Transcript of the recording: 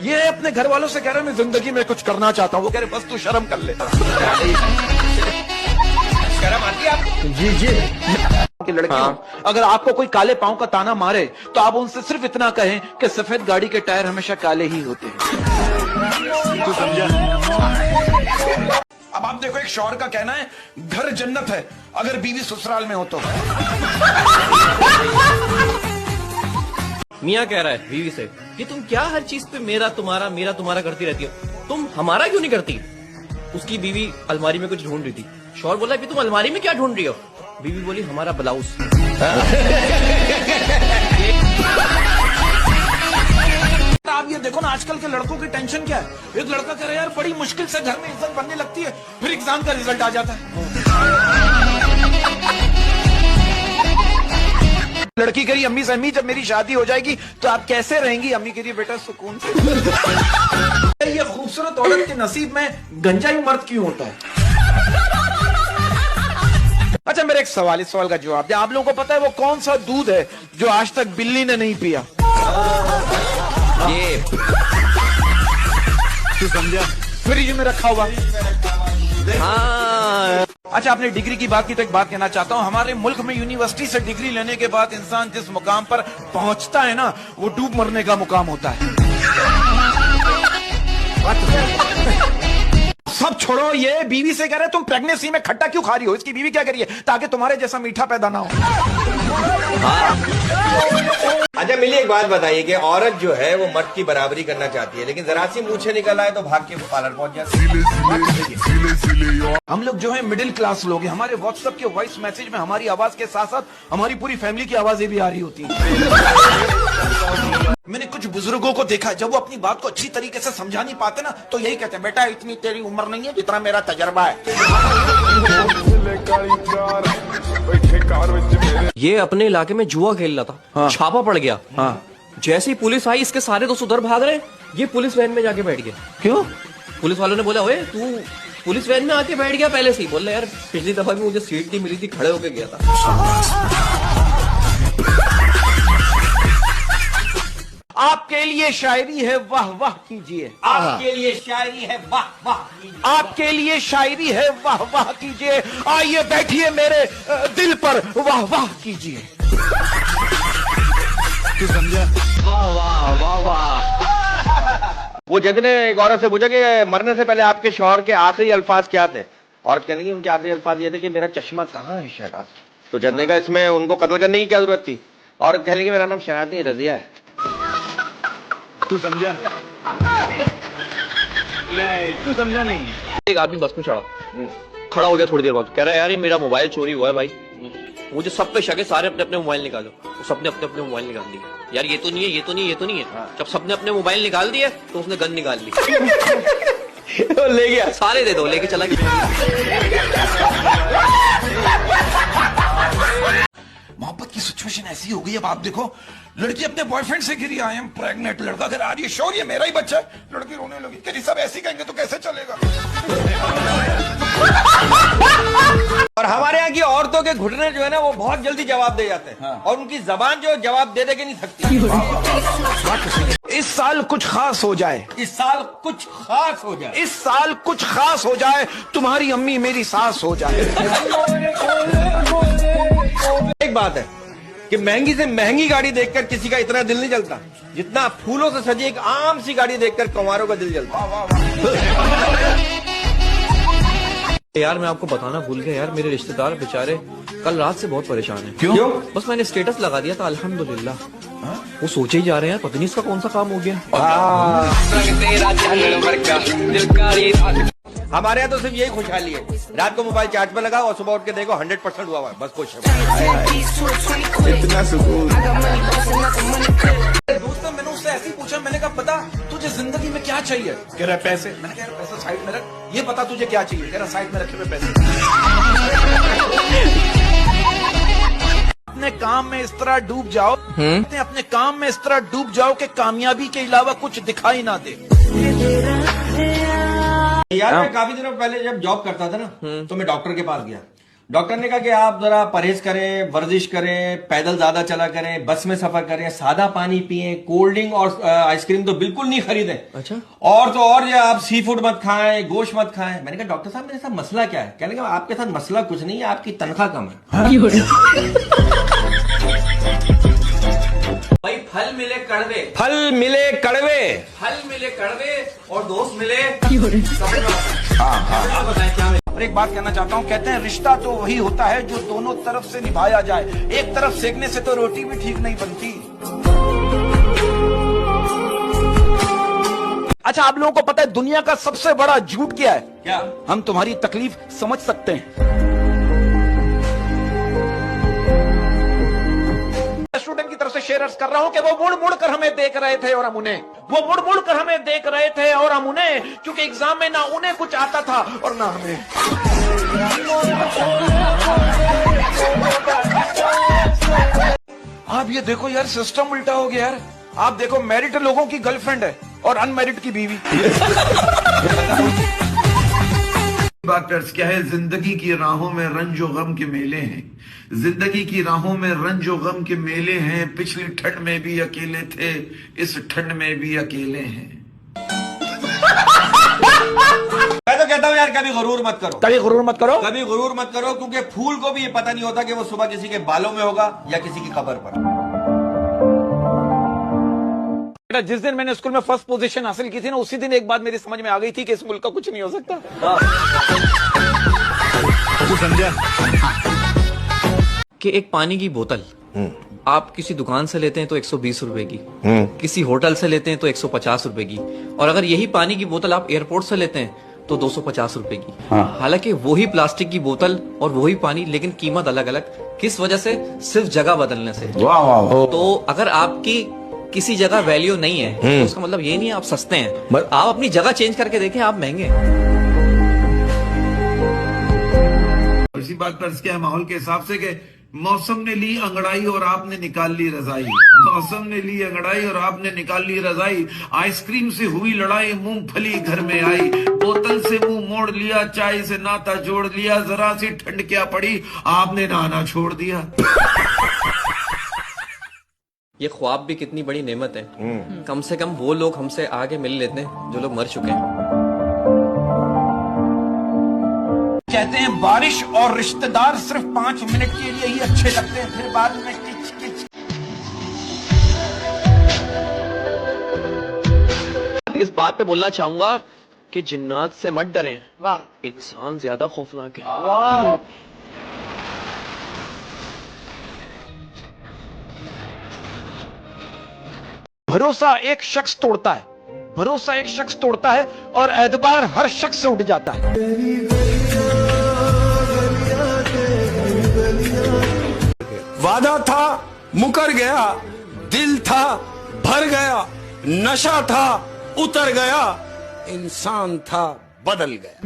ये अपने घर वालों से कह रहे मैं जिंदगी में कुछ करना चाहता हूँ, वो कह रहे बस तू शर्म कर ले। शर्म आती है आपको? जी जी। की लड़कियों, अगर आपको कोई काले पांव का ताना मारे तो आप उनसे सिर्फ इतना कहें कि सफेद गाड़ी के टायर हमेशा काले ही होते हैं। तू समझा? अब आप देखो, एक शौहर का कहना है घर जन्नत है अगर बीवी ससुराल में हो तो। मियाँ कह रहा है बीवी से कि तुम क्या हर चीज पे मेरा तुम्हारा करती रहती हो, तुम हमारा क्यों नहीं करती? उसकी बीवी अलमारी में कुछ ढूंढ रही थी, शौहर बोला कि तुम अलमारी में क्या ढूंढ रही हो? बीवी बोली हमारा ब्लाउज। आप ये देखो ना, आजकल के लड़कों की टेंशन क्या है। एक लड़का कह रहा है यार बड़ी मुश्किल से घर में इज्जत बनने लगती है, फिर एग्जाम का रिजल्ट आ जाता है। लड़की कह रही अम्मी से, अम्मी जब मेरी शादी हो जाएगी तो आप कैसे रहेंगी? अम्मी कह रही बेटा सुकून से। ये खूबसूरत औरत के नसीब में गंजाई मर्द क्यों होता है? अच्छा मेरा एक सवाल, इस सवाल का जवाब दे। आप लोगों को पता है वो कौन सा दूध है जो आज तक बिल्ली ने नहीं पिया? ये तू समझा? फ्रिज में रखा हुआ। हाँ। अच्छा, आपने डिग्री की बात की तो एक बात कहना चाहता हूँ। हमारे मुल्क में यूनिवर्सिटी से डिग्री लेने के बाद इंसान जिस मुकाम पर पहुंचता है ना, वो डूब मरने का मुकाम होता है। सब छोड़ो, ये बीवी से कह रहे तुम प्रेगनेंसी में खट्टा क्यों खा रही हो? इसकी बीवी क्या करिए ताकि तुम्हारे जैसा मीठा पैदा ना हो। अच्छा मिली, एक बात बताइए कि औरत जो है वो मर्द की बराबरी करना चाहती है, लेकिन जरा सी मूछे निकल आए तो भाग के पार्लर पहुंच जाती है। हम लोग जो है मिडिल क्लास लोग हैं, हमारे व्हाट्सएप के वॉइस मैसेज में हमारी आवाज के साथ साथ हमारी पूरी फैमिली की आवाजें भी आ रही होती हैं। मैंने कुछ बुजुर्गों को देखा, जब वो अपनी बात को अच्छी तरीके से समझा नहीं पाते ना तो यही कहते हैं बेटा इतनी तेरी उम्र नहीं है जितना मेरा तजर्बा है। ये अपने इलाके में जुआ खेल रहा था। हाँ। छापा पड़ गया। हाँ। जैसे ही पुलिस आई, इसके सारे दोस्त उधर भाग रहे, ये पुलिस वैन में जाके बैठ गया। क्यों? पुलिस वालों ने बोला ओए तू पुलिस वैन में आके बैठ गया पहले से ही? बोल रहा यार पिछली दफा भी मुझे सीट नहीं मिली थी, खड़े होके गया था। आपके लिए शायरी है वाह वाह कीजिए। आपके लिए शायरी है वाह वाह कीजिए। आपके लिए शायरी है वाह वाह कीजिए। आइए बैठिए मेरे दिल पर वाह वाह कीजिए। तू समझा? वाह वाह वाह वाह। वो जज ने एक औरत से पूछा कि मरने से पहले आपके शौहर के आखिरी अल्फाज क्या थे? औरत कहने की उनके आखिरी अल्फाज ये थे कि मेरा चश्मा कहाँ है शहनाज। तो जज ने कहा इसमें उनको कत्ल करने की क्या जरूरत थी? औरत कहने की मेरा नाम शहनाज नहीं रजिया है। तू समझा? तू समझा नहीं? एक आदमी बस में चढ़ा, खड़ा हो गया थोड़ी देर बाद, कह रहा है यार ये मेरा मोबाइल चोरी हुआ है भाई, मुझे सब पे शक है, सारे अपने अपने मोबाइल निकालो। तो सबने अपने अपने मोबाइल निकाल दिए। यार ये तो नहीं है, ये तो नहीं है, ये तो नहीं है। जब सबने अपने मोबाइल निकाल दिए तो उसने गन निकाल ली। तो ले गया, सारे दे दो, लेके चला गया। मोहब्बत की सिचुएशन ऐसी हो गई, अब आप देखो लड़की अपने बॉयफ्रेंड से गिरी, आई एम प्रेग्नेंट, लड़का कह रहा है श्योर ये मेरा ही बच्चा है, लड़की रोने लगी, कह रही सब ऐसे कहेंगे तो कैसे चलेगा। और हमारे यहाँ की औरतों के घुटने जो है ना वो बहुत जल्दी जवाब दे जाते हैं। हाँ। और उनकी जबान जो जवाब दे के नहीं सकती। इस साल कुछ खास हो जाए, इस साल कुछ खास हो जाए, इस साल कुछ खास हो जाए, तुम्हारी अम्मी मेरी सास हो जाए। एक बात है कि महंगी से महंगी गाड़ी देखकर किसी का इतना दिल नहीं जलता जितना फूलों से सजी एक आम सी गाड़ी देखकर कुंवारों का दिल जलता। यार मैं आपको बताना भूल गया यार, मेरे रिश्तेदार बेचारे कल रात से बहुत परेशान हैं। क्यों? बस मैंने स्टेटस लगा दिया था अल्हम्दुलिल्लाह। वो सोचे ही जा रहे हैं पता नहीं इसका कौन सा काम हो गया। हमारे यहाँ तो सिर्फ यही खुशहाली है, रात को मोबाइल चार्ज पे लगाओ और सुबह उठ के देखो 100% हुआ हुआ है, बस खुश है। इतना सुकून। दोस्त ने मैंने उससे ऐसे ही पूछा, मैंने कहा पता तुझे जिंदगी में क्या चाहिए? कह रहा है पैसे। मैंने कहा पैसे साइड में रख, ये पता तुझे क्या चाहिए? कह रहा साइड में रखे हुए पैसे। अपने काम में इस तरह डूब जाओ, अपने काम में इस तरह डूब जाओ कि कामयाबी के अलावा कुछ दिखाई ना दे। यार मैं काफी दिनों पहले जब जॉब करता था ना तो मैं डॉक्टर के पास गया डॉक्टर ने कहा कि आप जरा परहेज करें, वर्जिश करें, पैदल ज्यादा चला करें, बस में सफर करें, सादा पानी पिएं, कोल्ड ड्रिंक और आइसक्रीम तो बिल्कुल नहीं खरीदें। अच्छा। और तो और ये आप सी फूड मत खाएं, गोश्त मत खाएं। मैंने कहा डॉक्टर साहब मेरे साथ मसला क्या है? कहने लगा आपके साथ मसला कुछ नहीं है, आपकी तनख्वाह कम है। भाई फल मिले कड़वे, फल मिले कड़वे, फल मिले कड़वे और दोस्त मिले। और एक बात कहना चाहता हूँ, कहते हैं रिश्ता तो वही होता है जो दोनों तरफ से निभाया जाए। एक तरफ सेकने से तो रोटी भी ठीक नहीं बनती। अच्छा, आप लोगों को पता है दुनिया का सबसे बड़ा झूठ क्या है? क्या? हम तुम्हारी तकलीफ समझ सकते हैं। स्टूडेंट की तरफ से शेयर कर रहा हूं कि वो मुड़ मुड़ कर हमें देख रहे थे और हम उन्हें, वो मुड़ मुड़ कर हमें देख रहे थे और हम उन्हें, क्योंकि एग्जाम में ना उन्हें कुछ आता था और ना हमें। आप ये देखो यार, सिस्टम उल्टा हो गया यार। आप देखो, मैरिड लोगों की गर्लफ्रेंड है और अनमैरिड की बीवी। बात अर्ज क्या है, जिंदगी की राहों में रंजो गम के मेले हैं, जिंदगी की राहों में रंजो गम के मेले हैं। पिछली ठंड में भी अकेले थे, इस ठंड में भी अकेले हैं। मैं तो कहता हूँ यार कभी गुरूर मत करो, कभी गुरूर मत करो, कभी गुरूर मत करो, क्योंकि फूल को भी ये पता नहीं होता कि वो सुबह किसी के बालों में होगा या किसी की कब्र पर। बेटा, जिस दिन मैंने स्कूल में फर्स्ट पोजीशन हासिल की थी ना, उसी दिन एक बात मेरी समझ में आ गई थी कि इस मुल्क का कुछ नहीं हो सकता। तू समझा? कि एक पानी की बोतल आप किसी दुकान से लेते हैं तो 120 रुपए की, किसी होटल से लेते हैं तो 150 रुपए की, और अगर यही पानी की बोतल आप एयरपोर्ट से लेते हैं तो 250 रुपए की। हालांकि वही प्लास्टिक की बोतल और वही पानी, लेकिन कीमत अलग अलग। किस वजह से? सिर्फ जगह बदलने से। वाह वाह। तो अगर आपकी किसी जगह वैल्यू नहीं है तो उसका मतलब ये नहीं है आप सस्ते हैं। आप अपनी जगह चेंज करके देखें, आप महंगे हैं। इसी बात पर क्या है, माहौल के हिसाब से कि मौसम ने ली अंगड़ाई और आपने निकाल ली रजाई, मौसम ने ली अंगड़ाई और आपने निकाल ली रजाई। आइसक्रीम से हुई लड़ाई, मूंगफली घर में आई, बोतल से मुंह मोड़ लिया, चाय से नाता जोड़ लिया, जरा सी ठंड क्या पड़ी, आपने नहाना छोड़ दिया। ये ख्वाब भी कितनी बड़ी नेमत है। कम से कम वो लोग हमसे आगे मिल लेते हैं जो लोग मर चुके हैं। कहते हैं बारिश और रिश्तेदार सिर्फ 5 मिनट के लिए ही अच्छे लगते हैं, फिर बाद में किच किच। इस बात पे बोलना चाहूंगा कि जिन्नात से मत डरें, इंसान ज्यादा खौफनाक है। भरोसा एक शख्स तोड़ता है, भरोसा एक शख्स तोड़ता है और एतबार हर शख्स से उठ जाता है। वादा था मुकर गया, दिल था भर गया, नशा था उतर गया, इंसान था बदल गया।